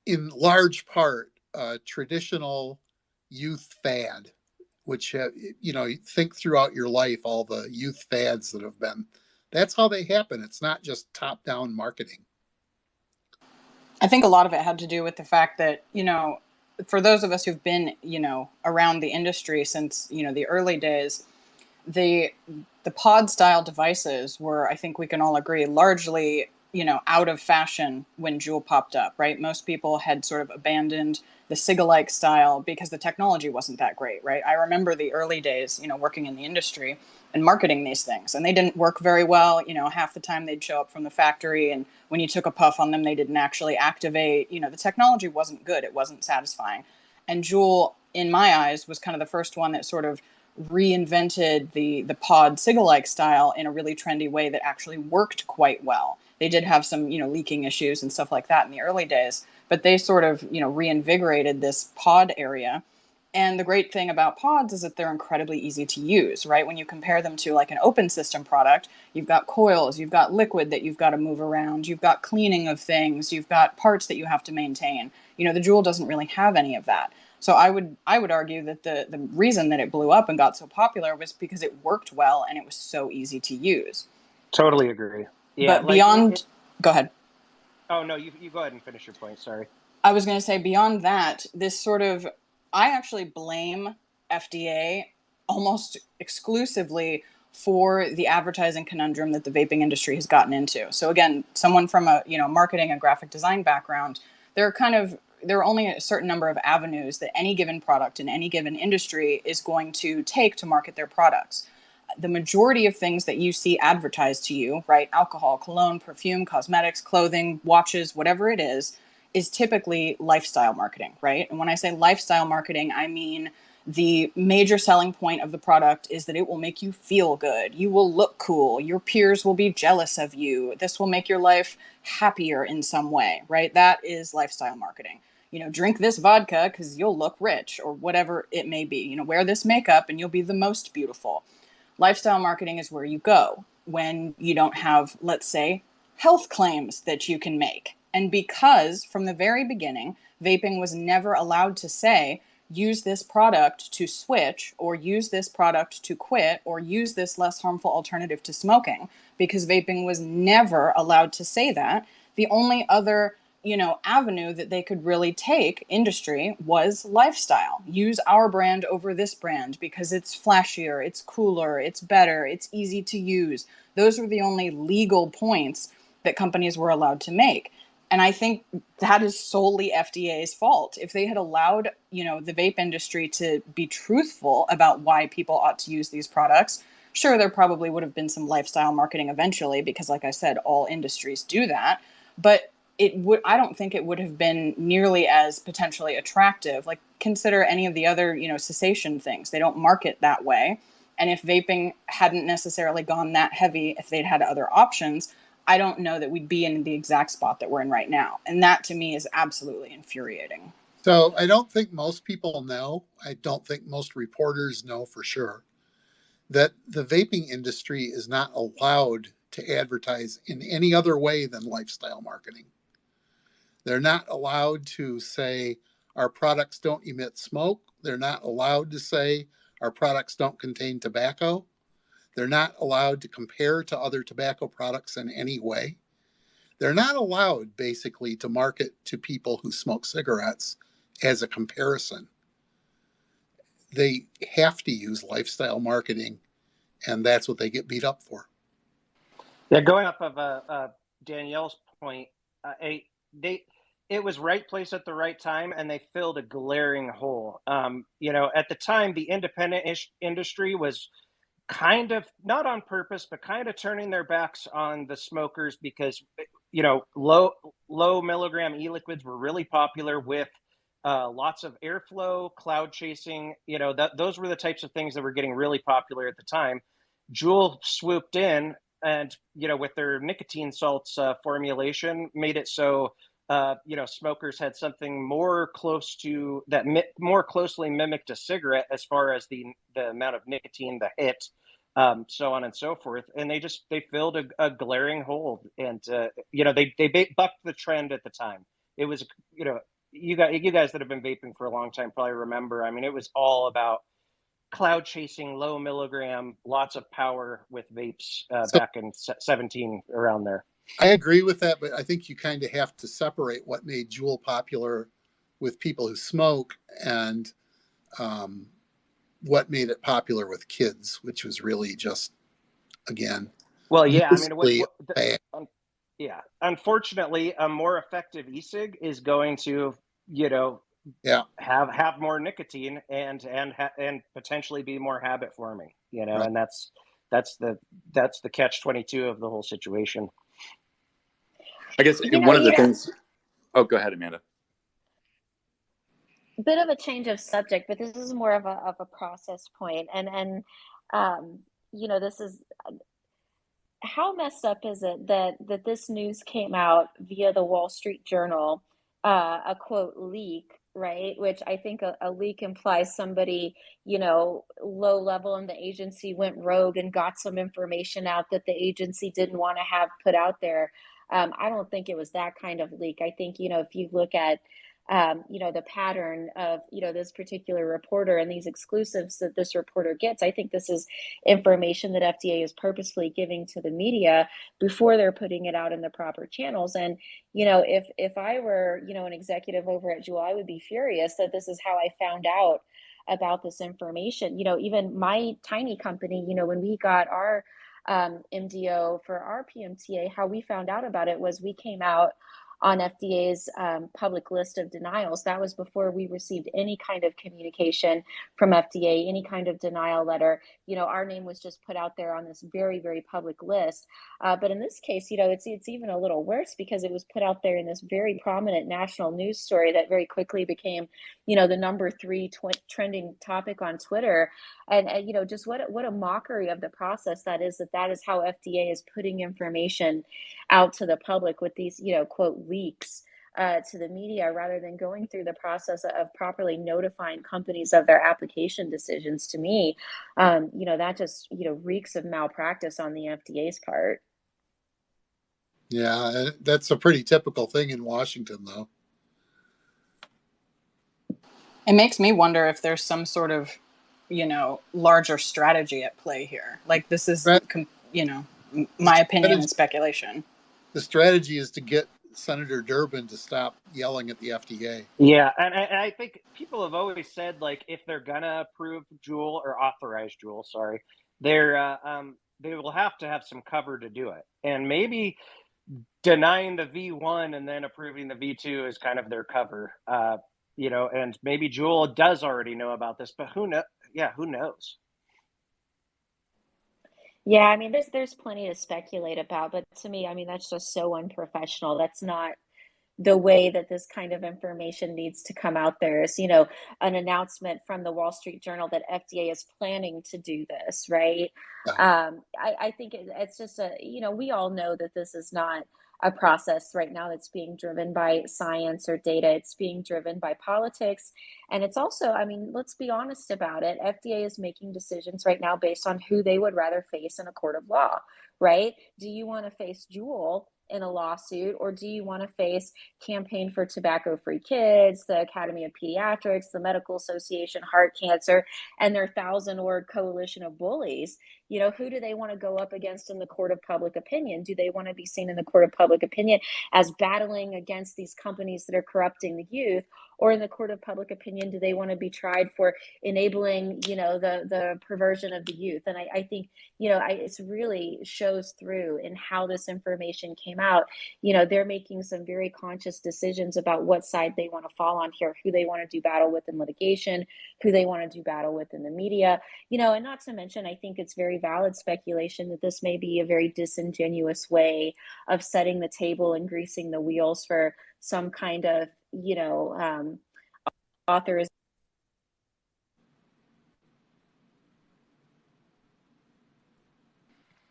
in large part a traditional youth fad, which you think throughout your life all the youth fads that have been. That's how they happen. It's not just top down marketing. I think a lot of it had to do with the fact that, for those of us who've been, around the industry since, the early days, the the pod style devices were, I think we can all agree, largely, out of fashion when Juul popped up, right? Most people had sort of abandoned the Cigalike style because the technology wasn't that great, right? I remember the early days, working in the industry and marketing these things, and they didn't work very well. Half the time they'd show up from the factory, and when you took a puff on them, they didn't actually activate. The technology wasn't good, it wasn't satisfying. And Juul, in my eyes, was kind of the first one that sort of reinvented the pod Cigalike style in a really trendy way that actually worked quite well. They did have some, leaking issues and stuff like that in the early days, but they sort of, reinvigorated this pod area. And the great thing about pods is that they're incredibly easy to use, right? When you compare them to like an open system product, you've got coils, you've got liquid that you've got to move around, you've got cleaning of things, you've got parts that you have to maintain. The Juul doesn't really have any of that. So I would argue that the reason that it blew up and got so popular was because it worked well and it was so easy to use. Totally agree. Yeah, But like go ahead. oh no, you go ahead and finish your point. Sorry. I was going to say beyond that, this sort of, I actually blame FDA almost exclusively for the advertising conundrum that the vaping industry has gotten into. So again, someone from a, marketing and graphic design background, there are only a certain number of avenues that any given product in any given industry is going to take to market their products. The majority of things that you see advertised to you, right? Alcohol, cologne, perfume, cosmetics, clothing, watches, whatever it is typically lifestyle marketing, right? And when I say lifestyle marketing, I mean the major selling point of the product is that it will make you feel good. You will look cool. Your peers will be jealous of you. This will make your life happier in some way, right? That is lifestyle marketing. Drink this vodka because you'll look rich or whatever it may be. Wear this makeup and you'll be the most beautiful. Lifestyle marketing is where you go when you don't have, let's say, health claims that you can make. And because from the very beginning, vaping was never allowed to say, use this product to switch, or use this product to quit, or use this less harmful alternative to smoking, because vaping was never allowed to say that. The only other avenue that they could really take industry was lifestyle. Use our brand over this brand because it's flashier, it's cooler, it's better, it's easy to use. Those were the only legal points that companies were allowed to make. And I think that is solely FDA's fault. If they had allowed, the vape industry to be truthful about why people ought to use these products, sure, there probably would have been some lifestyle marketing eventually, because like I said, all industries do that. But I don't think it would have been nearly as potentially attractive. Like, consider any of the other, cessation things. They don't market that way. And if vaping hadn't necessarily gone that heavy, if they'd had other options, I don't know that we'd be in the exact spot that we're in right now. And that to me is absolutely infuriating. So I don't think most people know, I don't think most reporters know for sure, that the vaping industry is not allowed to advertise in any other way than lifestyle marketing. They're not allowed to say our products don't emit smoke. They're not allowed to say our products don't contain tobacco. They're not allowed to compare to other tobacco products in any way. They're not allowed basically to market to people who smoke cigarettes as a comparison. They have to use lifestyle marketing, and that's what they get beat up for. Yeah, going off of Danielle's point, they it was right place at the right time, and they filled a glaring hole. At the time, the independent industry was kind of not on purpose, but kind of turning their backs on the smokers because low milligram e-liquids were really popular with lots of airflow, cloud chasing. Those were the types of things that were getting really popular at the time. Juul swooped in and with their nicotine salts formulation made it so smokers had something more close to that, more closely mimicked a cigarette as far as the amount of nicotine, the hit, so on and so forth. And they filled a glaring hole, and they bucked the trend at the time. It was you guys that have been vaping for a long time probably remember. I mean, it was all about cloud chasing, low milligram, lots of power with vapes So back in 17, around there. I agree with that, but I think you kind of have to separate what made Juul popular with people who smoke and um, what made it popular with kids, which was really just, again, Well, yeah, I mean, mostly bad. yeah, unfortunately, a more effective e-cig is going to, you know, Yeah, have more nicotine and potentially be more habit forming, right. and that's the catch-22 of the whole situation. I guess You know, one of the even things. Oh, go ahead, Amanda. a bit of a change of subject, but this is more of a process point, and um, this is how messed up is it that this news came out via the Wall Street Journal, a quote leak, right? Which I think a leak implies somebody, low level in the agency went rogue and got some information out that the agency didn't want to have put out there. I don't think it was that kind of leak. I think, if you look at the pattern of, this particular reporter and these exclusives that this reporter gets, I think this is information that FDA is purposefully giving to the media before they're putting it out in the proper channels. And if I were an executive over at Juul, I would be furious that this is how I found out about this information. Even my tiny company, when we got our MDO for our PMTA, how we found out about it was we came out on FDA's public list of denials. That was before we received any kind of communication from FDA, any kind of denial letter. Our name was just put out there on this very, very public list. But in this case, it's even a little worse because it was put out there in this very prominent national news story that very quickly became, the number 3 trending topic on Twitter. And just what a mockery of the process that is how FDA is putting information out to the public with these, quote, leaks to the media rather than going through the process of properly notifying companies of their application decisions. To me, that just, reeks of malpractice on the FDA's part. Yeah, that's a pretty typical thing in Washington, though. It makes me wonder if there's some sort of, larger strategy at play here. Like this is, Right. my opinion and speculation. The strategy is to get Senator Durbin to stop yelling at the FDA. Yeah, and I think people have always said, like, if they're gonna approve Juul or authorize Juul, sorry, they will have to have some cover to do it, and maybe denying the V1 and then approving the V2 is kind of their cover. And maybe Juul does already know about this, but who knows? Yeah, who knows? Yeah, I mean, there's plenty to speculate about, but to me, I mean, that's just so unprofessional. That's not the way that this kind of information needs to come out there. Is, an announcement from the Wall Street Journal that FDA is planning to do this, right? Yeah. I think it's just we all know that this is not a process right now that's being driven by science or data. It's being driven by politics. And it's also, I mean, let's be honest about it. FDA is making decisions right now based on who they would rather face in a court of law, right? Do you want to face Juul in a lawsuit, or do you want to face Campaign for Tobacco Free Kids, the Academy of Pediatrics, the Medical Association, Heart Cancer, and their 1,000-word coalition of bullies? Who do they want to go up against in the court of public opinion? Do they want to be seen in the court of public opinion as battling against these companies that are corrupting the youth? or in the court of public opinion, do they want to be tried for enabling, the perversion of the youth? And I think, it's really shows through in how this information came out. They're making some very conscious decisions about what side they want to fall on here, who they want to do battle with in litigation, who they want to do battle with in the media, and not to mention, I think it's very valid speculation that this may be a very disingenuous way of setting the table and greasing the wheels for some kind of, authors.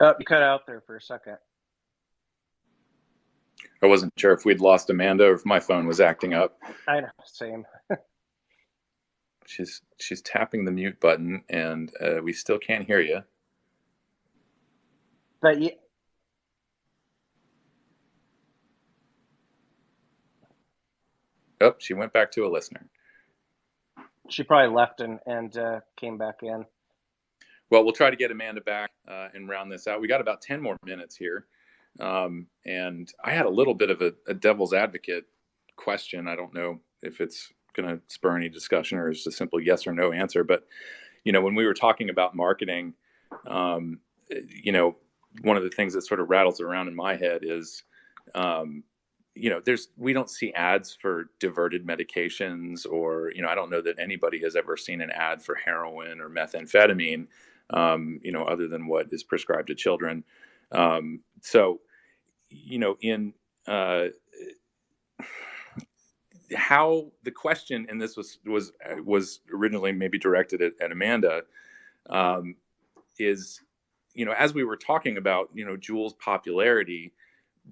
Oh, you cut out there for a second. I wasn't sure if we'd lost Amanda or if my phone was acting up. I know, same. She's tapping the mute button, and we still can't hear you. But yeah. Oh, she went back to a listener. She probably left and came back in. Well, we'll try to get Amanda back and round this out. We got about 10 more minutes here. And I had a little bit of a devil's advocate question. I don't know if it's going to spur any discussion or it's a simple yes or no answer. But, when we were talking about marketing, one of the things that sort of rattles around in my head is, we don't see ads for diverted medications, or, I don't know that anybody has ever seen an ad for heroin or methamphetamine, other than what is prescribed to children. So, in how the question, and this was originally maybe directed at Amanda, is, as we were talking about, Juul's popularity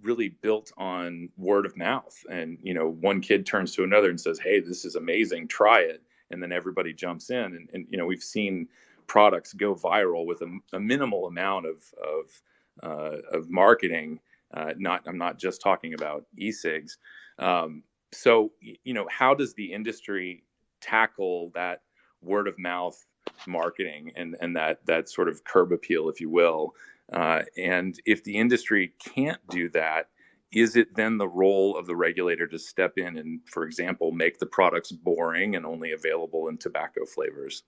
really built on word of mouth, and one kid turns to another and says, "Hey, this is amazing, try it," and then everybody jumps in, and we've seen products go viral with a minimal amount of marketing. I'm not just talking about e-cigs. So how does the industry tackle that word of mouth marketing and that sort of curb appeal, if you will? And if the industry can't do that, is it then the role of the regulator to step in and, for example, make the products boring and only available in tobacco flavors?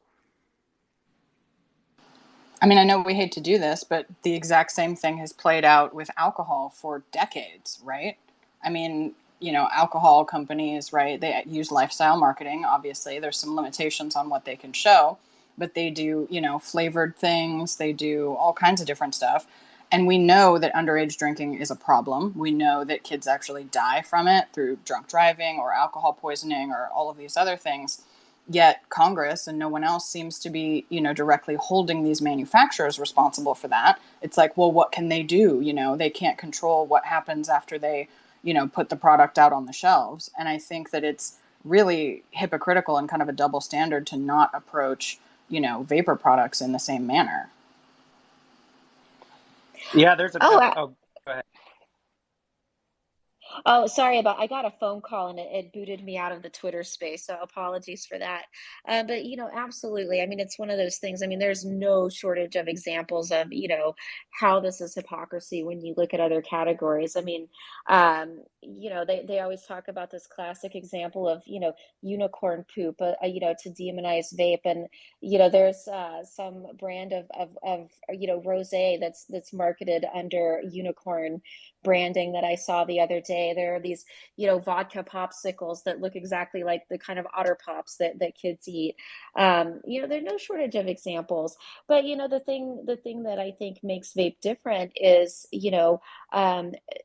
I mean, I know we hate to do this, but the exact same thing has played out with alcohol for decades, right? I mean, alcohol companies, right, they use lifestyle marketing. Obviously, there's some limitations on what they can show, but they do, flavored things. They do all kinds of different stuff. And we know that underage drinking is a problem. We know that kids actually die from it through drunk driving or alcohol poisoning or all of these other things. Yet Congress and no one else seems to be, directly holding these manufacturers responsible for that. It's like, well, what can they do? They can't control what happens after they, put the product out on the shelves. And I think that it's really hypocritical and kind of a double standard to not approach, vapor products in the same manner. Yeah, there's a Oh, go ahead. Oh, sorry I got a phone call and it booted me out of the Twitter space, so apologies for that. But absolutely. I mean, it's one of those things. I mean, there's no shortage of examples of, how this is hypocrisy when you look at other categories. I mean, they always talk about this classic example of, unicorn poop, to demonize vape. And, there's some brand of rosé that's marketed under unicorn branding that I saw the other day. There are these, vodka popsicles that look exactly like the kind of otter pops that kids eat. There's no shortage of examples. But the thing that I think makes vape different is,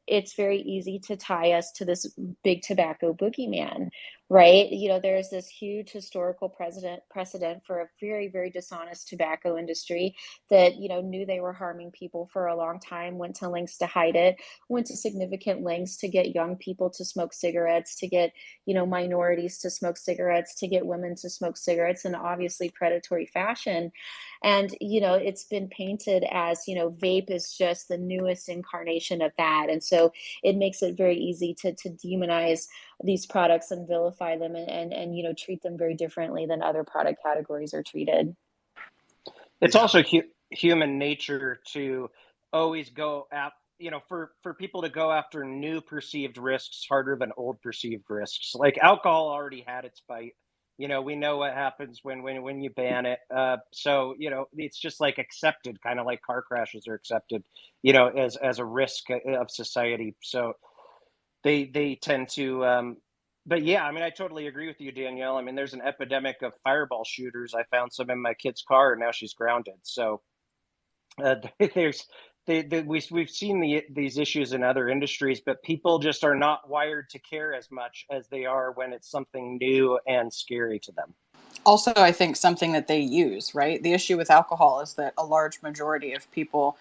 it's very easy to tie us to this big tobacco boogeyman, right? There's this huge historical precedent for a very, very dishonest tobacco industry that, knew they were harming people for a long time, went to lengths to hide it, went to significant lengths to get young people to smoke cigarettes, to get, minorities to smoke cigarettes, to get women to smoke cigarettes in obviously predatory fashion. And, it's been painted as, vape is just the newest incarnation of that. And so it makes it very easy to demonize these products and vilify them and treat them very differently than other product categories are treated. It's also human nature to always go for people to go after new perceived risks harder than old perceived risks. Like alcohol already had its bite. We know what happens when you ban it. So it's just like accepted, kind of like car crashes are accepted, as a risk of society. So they tend to. But yeah, I mean, I totally agree with you, Danielle. I mean, there's an epidemic of fireball shooters. I found some in my kid's car, and now she's grounded. So there's we've seen these issues in other industries, but people just are not wired to care as much as they are when it's something new and scary to them. Also, I think something that they use, right? The issue with alcohol is that a large majority of people,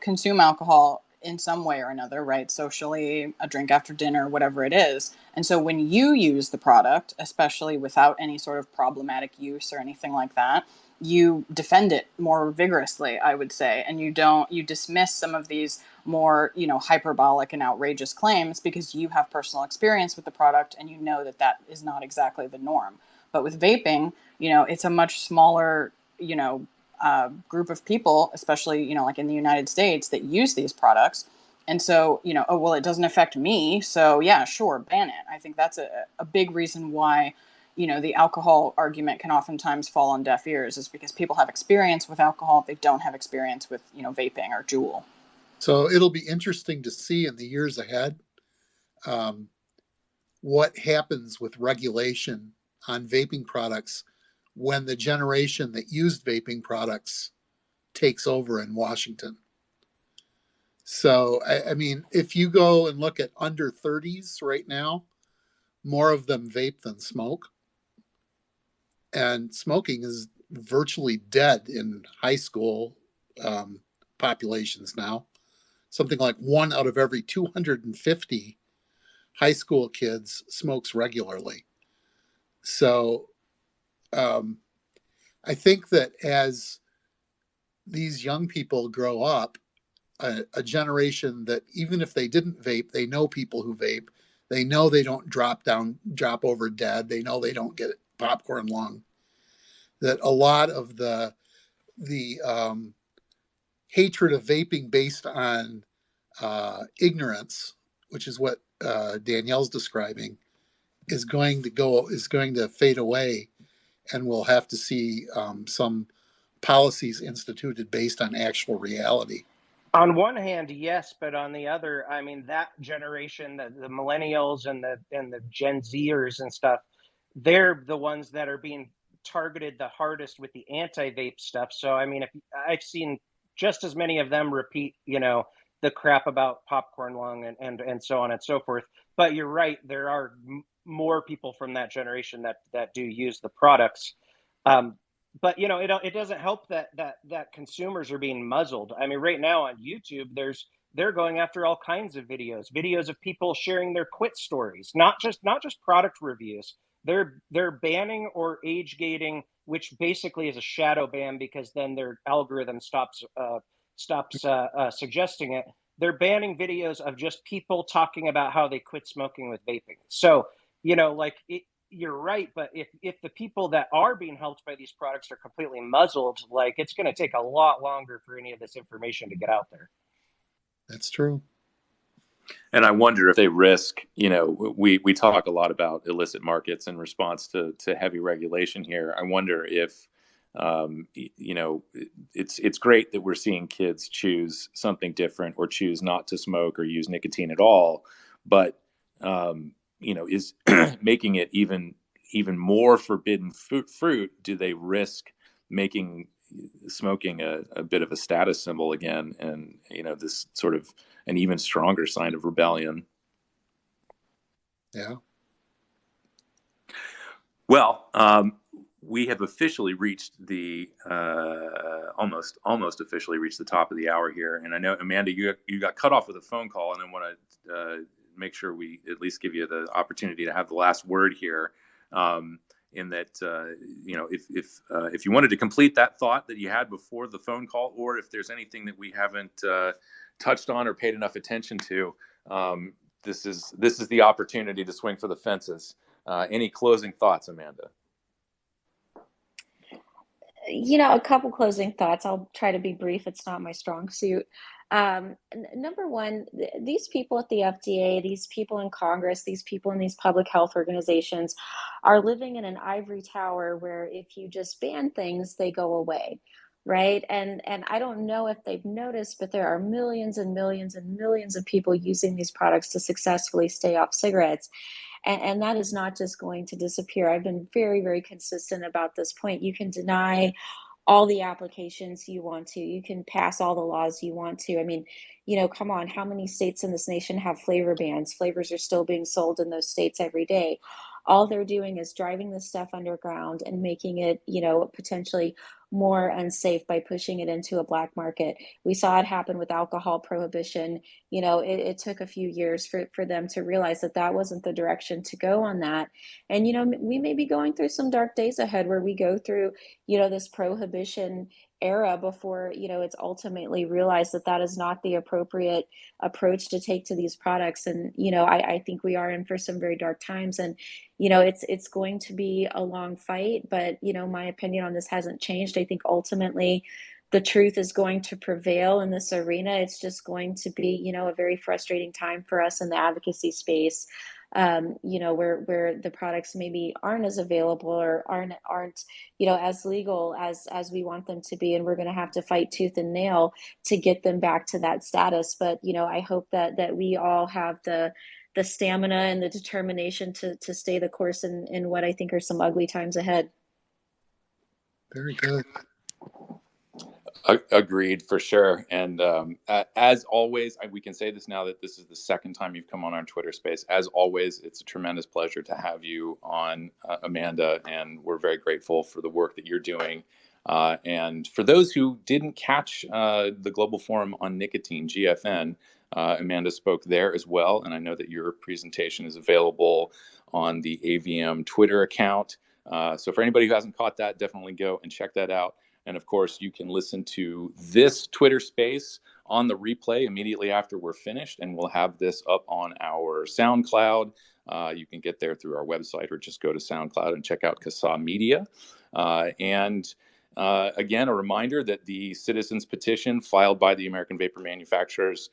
consume alcohol in some way or another, right? Socially, a drink after dinner, whatever it is. And so when you use the product, especially without any sort of problematic use or anything like that, you defend it more vigorously, I would say. And you dismiss some of these more, hyperbolic and outrageous claims because you have personal experience with the product and you know that that is not exactly the norm. But with vaping, it's a much smaller, group of people, especially, like in the United States, that use these products. And so, oh, well, it doesn't affect me. So, yeah, sure, ban it. I think that's a big reason why, the alcohol argument can oftentimes fall on deaf ears is because people have experience with alcohol. They don't have experience with, vaping or Juul. So it'll be interesting to see in the years ahead um, what happens with regulation on vaping products when the generation that used vaping products takes over in Washington. So, I mean, if you go and look at under 30s right now, more of them vape than smoke. And smoking is virtually dead in high school populations now. Something like 1 out of every 250 high school kids smokes regularly. So um, I think that as these young people grow up, a generation that even if they didn't vape, they know people who vape. They know they don't drop over dead. They know they don't get popcorn lung. That a lot of the hatred of vaping based on ignorance, which is what Danielle's describing, is going to fade away, and we'll have to see some policies instituted based on actual reality. On one hand, yes, but on the other, I mean, that generation, the millennials and the Gen Zers and stuff, they're the ones that are being targeted the hardest with the anti-vape stuff. So, I mean, if I've seen just as many of them repeat, the crap about popcorn lung and so on and so forth. But you're right, there are more people from that generation that do use the products. Um, but it doesn't help that consumers are being muzzled. I mean, right now on YouTube, they're going after all kinds of videos of people sharing their quit stories, not just product reviews. They're banning or age gating, which basically is a shadow ban because then their algorithm stops suggesting it. They're banning videos of just people talking about how they quit smoking with vaping. So like you're right, but if the people that are being helped by these products are completely muzzled, like it's going to take a lot longer for any of this information to get out there. That's true. And I wonder if they risk, we talk a lot about illicit markets in response to heavy regulation here. I wonder if, it's great that we're seeing kids choose something different or choose not to smoke or use nicotine at all, but is making it even more forbidden fruit. Do they risk making smoking a bit of a status symbol again, and this sort of an even stronger sign of rebellion? Yeah. Well, we have officially reached the almost officially reached the top of the hour here, and I know, Amanda, you got cut off with a phone call, and I want to make sure we at least give you the opportunity to have the last word here. In that, if you wanted to complete that thought that you had before the phone call, or if there's anything that we haven't touched on or paid enough attention to, this is the opportunity to swing for the fences. Any closing thoughts, Amanda? A couple closing thoughts. I'll try to be brief. It's not my strong suit. Number one, these people at the FDA, these people in Congress, these people in these public health organizations are living in an ivory tower where if you just ban things, they go away, right? And I don't know if they've noticed, but there are millions and millions and millions of people using these products to successfully stay off cigarettes. And that is not just going to disappear. I've been very, very consistent about this point. You can deny all the applications you want to. You can pass all the laws you want to. I mean, come on, how many states in this nation have flavor bans? Flavors are still being sold in those states every day. All they're doing is driving this stuff underground and making it, potentially more unsafe by pushing it into a black market. We saw it happen with alcohol prohibition. It took a few years for them to realize that that wasn't the direction to go on that. And, we may be going through some dark days ahead where we go through this prohibition era before, it's ultimately realized that that is not the appropriate approach to take to these products. And, I think we are in for some very dark times. And, it's going to be a long fight, but, my opinion on this hasn't changed. I think ultimately the truth is going to prevail in this arena. It's just going to be, a very frustrating time for us in the advocacy space. Where the products maybe aren't as available or aren't as legal as we want them to be, and we're going to have to fight tooth and nail to get them back to that status. But I hope that we all have the stamina and the determination to stay the course in what I think are some ugly times ahead. Very good. Agreed, for sure. And as always, we can say this now that this is the second time you've come on our Twitter space. As always, it's a tremendous pleasure to have you on, Amanda, and we're very grateful for the work that you're doing. And for those who didn't catch the Global Forum on Nicotine, GFN, Amanda spoke there as well. And I know that your presentation is available on the AVM Twitter account. So for anybody who hasn't caught that, definitely go and check that out. And of course, you can listen to this Twitter space on the replay immediately after we're finished, and we'll have this up on our SoundCloud. You can get there through our website or just go to SoundCloud and check out CASA Media. Again, a reminder that the citizens petition filed by the American Vapor Manufacturers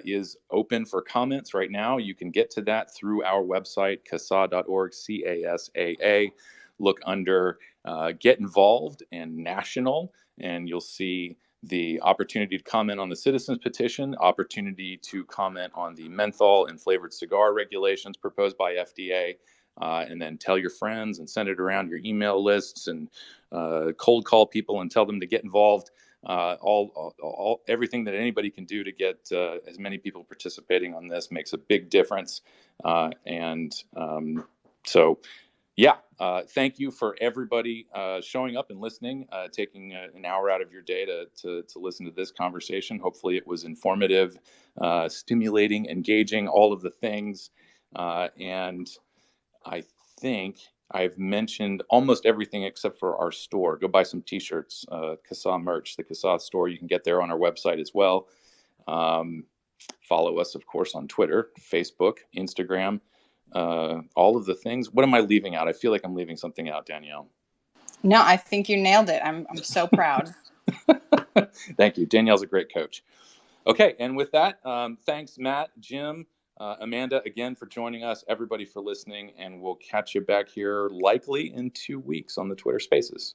is open for comments right now. You can get to that through our website, CASA.org, CASAA. Look under Get Involved and National, and you'll see the opportunity to comment on the citizens petition, opportunity to comment on the menthol and flavored cigar regulations proposed by FDA, and then tell your friends and send it around your email lists and cold call people and tell them to get involved. Everything that anybody can do to get as many people participating on this makes a big difference. Thank you for everybody showing up and listening, taking an hour out of your day to listen to this conversation. Hopefully it was informative, stimulating, engaging, all of the things. And I think I've mentioned almost everything except for our store. Go buy some t-shirts, CASA merch, the CASA store. You can get there on our website as well. Follow us, of course, on Twitter, Facebook, Instagram. All of the things. What am I leaving out? I feel like I'm leaving something out, Danielle. No, I think you nailed it. I'm so proud. Thank you. Danielle's a great coach. Okay, and with that, thanks, Matt, Jim, Amanda, again for joining us, everybody for listening, and we'll catch you back here likely in 2 weeks on the Twitter Spaces.